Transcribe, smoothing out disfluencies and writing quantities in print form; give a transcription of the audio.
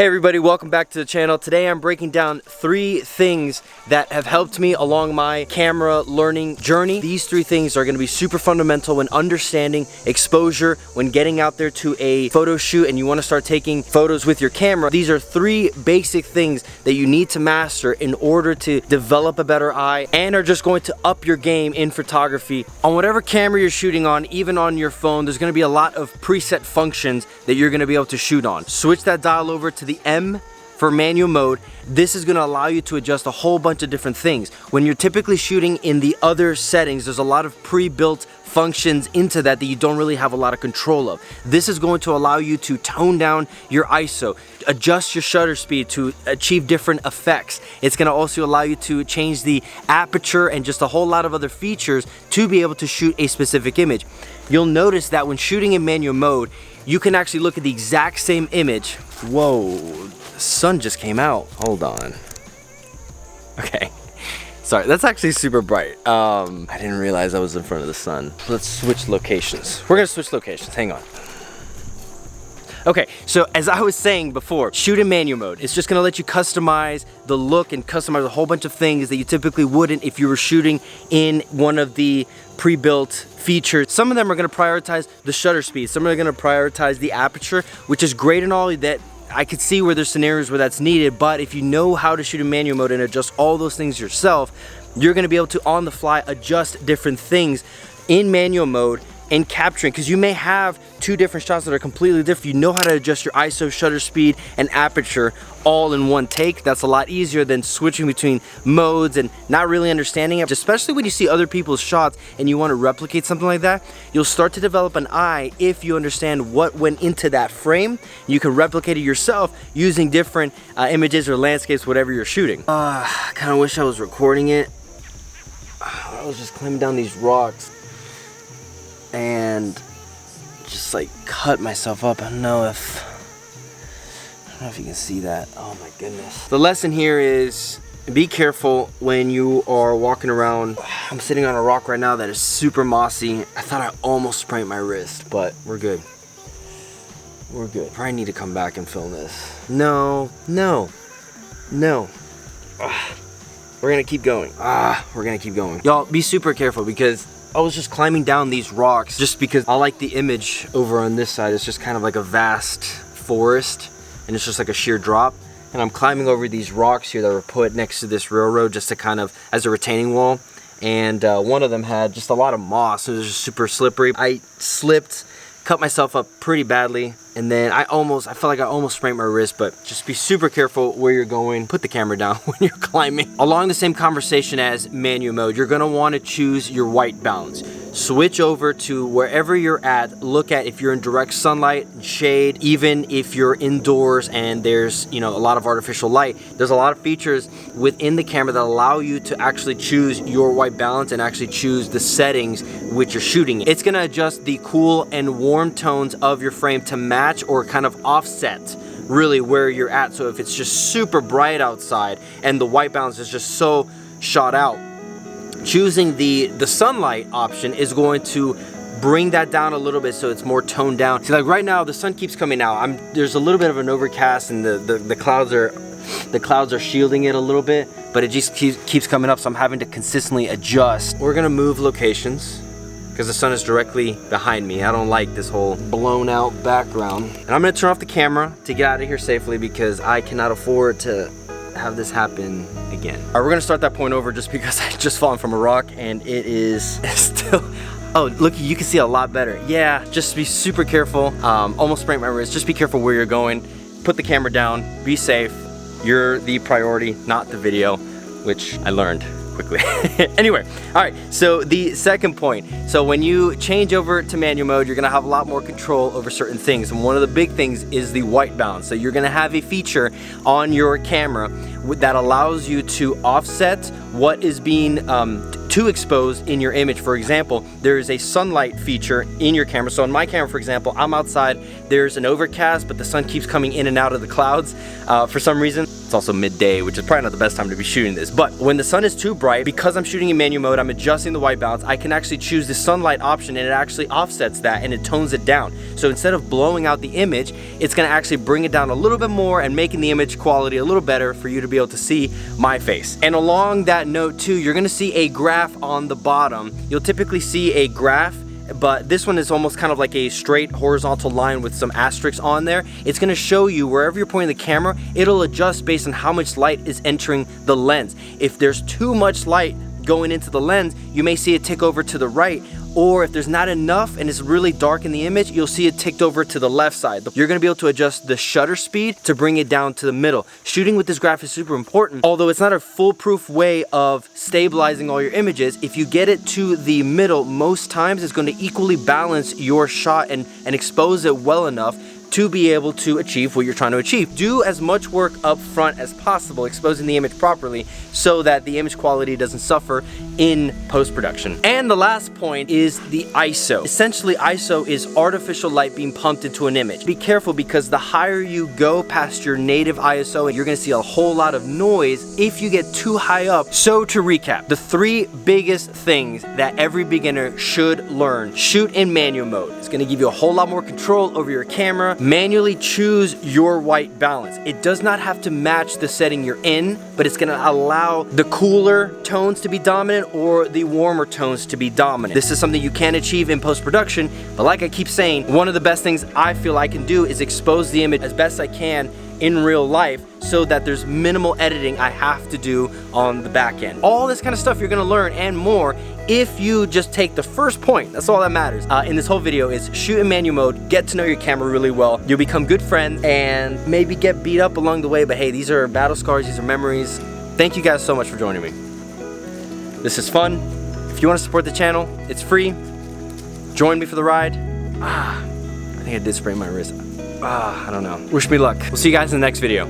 Hey everybody, welcome back to the channel. Today I'm breaking down 3 things that have helped me along my camera learning journey. These 3 things are going to be super fundamental when understanding exposure, when getting out there to a photo shoot and you want to start taking photos with your camera. These are 3 basic things that you need to master in order to develop a better eye and are just going to up your game in photography. On whatever camera you're shooting on, even on your phone, there's going to be a lot of preset functions that you're going to be able to shoot on. Switch that dial over to the M for manual mode. This is going to allow you to adjust a whole bunch of different things. When you're typically shooting in the other settings, there's a lot of pre-built functions into that you don't really have a lot of control of. This is going to allow you to tone down your ISO, adjust your shutter speed to achieve different effects. It's going to also allow you to change the aperture and just a whole lot of other features to be able to shoot a specific image. You'll notice that when shooting in manual mode, you can actually look at the exact same image. Whoa, the sun just came out. Hold on. Okay. Sorry, that's actually super bright. I didn't realize I was in front of the sun. Let's switch locations. We're gonna switch locations, hang on. Okay, so as I was saying before, shoot in manual mode. It's just gonna let you customize the look and customize a whole bunch of things that you typically wouldn't if you were shooting in one of the pre-built features. Some of them are gonna prioritize the shutter speed. Some are gonna prioritize the aperture, which is great and all that. I could see where there's scenarios where that's needed, but if you know how to shoot in manual mode and adjust all those things yourself, you're gonna be able to on the fly adjust different things in manual mode and capturing, because you may have 2 different shots that are completely different. You know how to adjust your ISO, shutter speed, and aperture all in one take. That's a lot easier than switching between modes and not really understanding it. Especially when you see other people's shots and you want to replicate something like that, you'll start to develop an eye if you understand what went into that frame. You can replicate it yourself using different images or landscapes, whatever you're shooting. I kind of wish I was recording it. I was just climbing down these rocks and just like cut myself up. I don't know if you can see that. Oh my goodness. The lesson here is be careful when you are walking around. I'm sitting on a rock right now that is super mossy. I thought I almost sprained my wrist, but we're good. We're good. Probably need to come back and film this. No. We're gonna keep going. We're gonna keep going. Y'all, be super careful because I was just climbing down these rocks just because I like the image over on this side. It's just kind of like a vast forest and it's just like a sheer drop. And I'm climbing over these rocks here that were put next to this railroad just to kind of as a retaining wall. And one of them had just a lot of moss. It was just super slippery. I slipped, cut myself up pretty badly. And then I felt like I almost sprained my wrist, but just be super careful where you're going. Put the camera down when you're climbing. Along the same conversation as manual mode, you're gonna wanna choose your white balance. Switch over to wherever you're at. Look at if you're in direct sunlight, shade, even if you're indoors and there's a lot of artificial light. There's a lot of features within the camera that allow you to actually choose your white balance and actually choose the settings which you're shooting. It's gonna adjust the cool and warm tones of your frame to match or kind of offset really where you're at. So if it's just super bright outside and the white balance is just so shot out, choosing the sunlight option is going to bring that down a little bit so it's more toned down. See, like right now the sun keeps coming out. There's a little bit of an overcast and the clouds are shielding it a little bit, but it just keeps coming up, so I'm having to consistently adjust. We're gonna move locations because the sun is directly behind me. I don't like this whole blown out background. And I'm gonna turn off the camera to get out of here safely because I cannot afford to have this happen again. All right, we're gonna start that point over just because I just fallen from a rock and it is still, oh, look, you can see a lot better. Yeah, just be super careful. Almost sprained my wrist. Just be careful where you're going. Put the camera down, be safe. You're the priority, not the video, which I learned quickly. Anyway, all right, so the second point. So when you change over to manual mode, you're gonna have a lot more control over certain things. And one of the big things is the white balance. So you're gonna have a feature on your camera that allows you to offset what is being too exposed in your image. For example, there is a sunlight feature in your camera. So on my camera, for example, I'm outside, there's an overcast, but the sun keeps coming in and out of the clouds for some reason. It's also midday, which is probably not the best time to be shooting this. But when the sun is too bright, because I'm shooting in manual mode, I'm adjusting the white balance, I can actually choose the sunlight option, and it actually offsets that and it tones it down. So instead of blowing out the image, it's gonna actually bring it down a little bit more and making the image quality a little better for you to be able to see my face. And along that note too, you're gonna see a graph on the bottom. You'll typically see a graph, but this one is almost kind of like a straight horizontal line with some asterisks on there. It's gonna show you wherever you're pointing the camera, it'll adjust based on how much light is entering the lens. If there's too much light going into the lens, you may see it tick over to the right, or if there's not enough and it's really dark in the image, you'll see it ticked over to the left side. You're gonna be able to adjust the shutter speed to bring it down to the middle. Shooting with this graph is super important. Although it's not a foolproof way of stabilizing all your images, if you get it to the middle, most times it's gonna equally balance your shot and expose it well enough to be able to achieve what you're trying to achieve. Do as much work up front as possible, exposing the image properly so that the image quality doesn't suffer in post-production. And the last point is the ISO. Essentially, ISO is artificial light being pumped into an image. Be careful, because the higher you go past your native ISO, you're gonna see a whole lot of noise if you get too high up. So to recap, the 3 biggest things that every beginner should learn: shoot in manual mode. It's gonna give you a whole lot more control over your camera. Manually choose your white balance. It does not have to match the setting you're in, but it's gonna allow the cooler tones to be dominant or the warmer tones to be dominant. This is something you can achieve in post-production, but like I keep saying, one of the best things I feel I can do is expose the image as best I can in real life so that there's minimal editing I have to do on the back end. All this kind of stuff you're gonna learn and more if you just take the first point. That's all that matters in this whole video, is shoot in manual mode, get to know your camera really well. You'll become good friends and maybe get beat up along the way, but hey, these are battle scars, these are memories. Thank you guys so much for joining me. This is fun. If you want to support the channel, it's free. Join me for the ride. I think I did sprain my wrist. I don't know. Wish me luck. We'll see you guys in the next video.